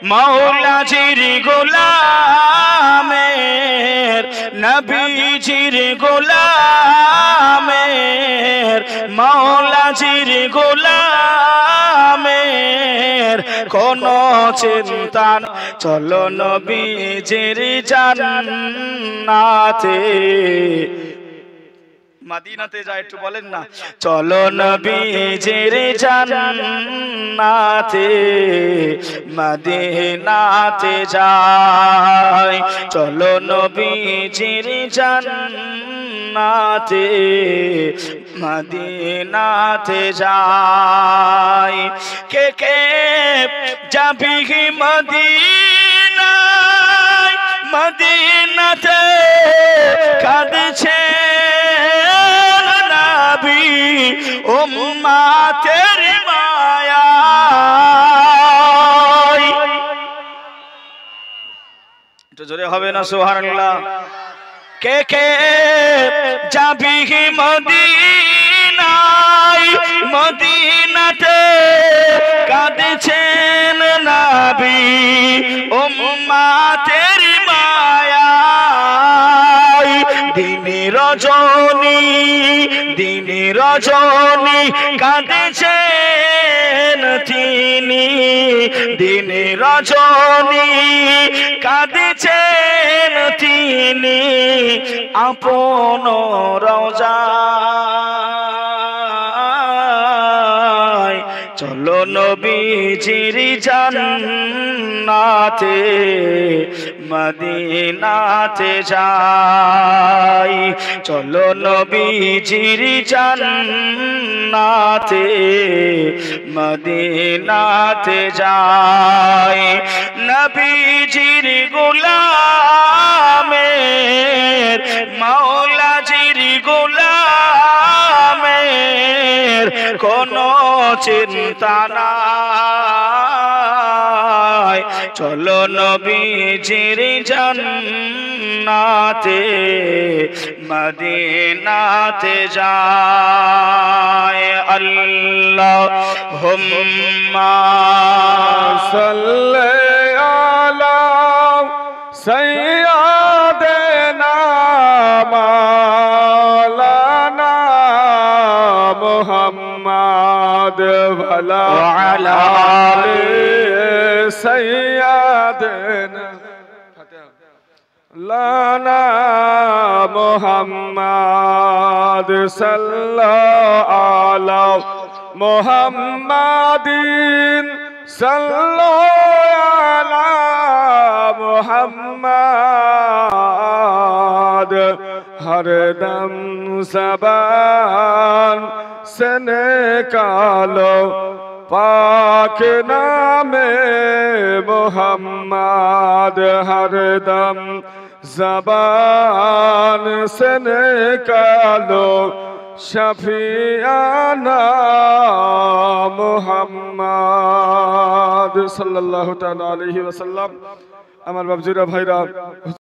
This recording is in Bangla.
মৌলাজির গোলামের নবীজির গোলামের মৌলাজির গোলামের কোনো চিন্তা না চলো নবীজির জান্নাতে মদিনাতে যায় একটু বলেন না চলো নবীজির জান্নাতে মদিনাতে যাই চলো নবীজির জান্নাতে মদিনাতে যাই কে কে যাবি মদিনায় মদিনাতে কাঁদছে উম্মতের মায়ায় একটু জোরে হবে না সুবহানাল্লাহ কে কে যাবি মদিনায় মদিনাতে কাঁদছেন নবী উম্মতের মায়ায় দিনে রজনী কাঁদছেন তিনি দিনে রজনী কাঁদছেন তিনি আপন রওজায় চলো নবীজির জান্নাতে মদিনাতে যাই চলো নবীজির জান্নাতে মদিনাতে যাই নবীজির গোলামের মৌলাজির গোলামের কোনো চিন্তা নাই চলো নবীজির জান্নাতে মদিনাতে যায় আল্লাহুম্মা সাল্লি আলা সাইয়্যিদিনা মাওলানা মুহাম্মদ ওয়া আলা আলি সাইয়্যিদিনা লানা মুহাম্মদ সাল্লাল্লাহু আলা মুহাম্মাদিন সাল্লাল্লাহু আলা মুহাম্মদ হরদম জবান से निकालो पाक नामे मुहम्मद हरदम ज़बान से निकालो शफियाना मुहम्मद सल्लल्लाहु ताला अलैहि वसल्लम। আমার বাবজিরা ভাইরা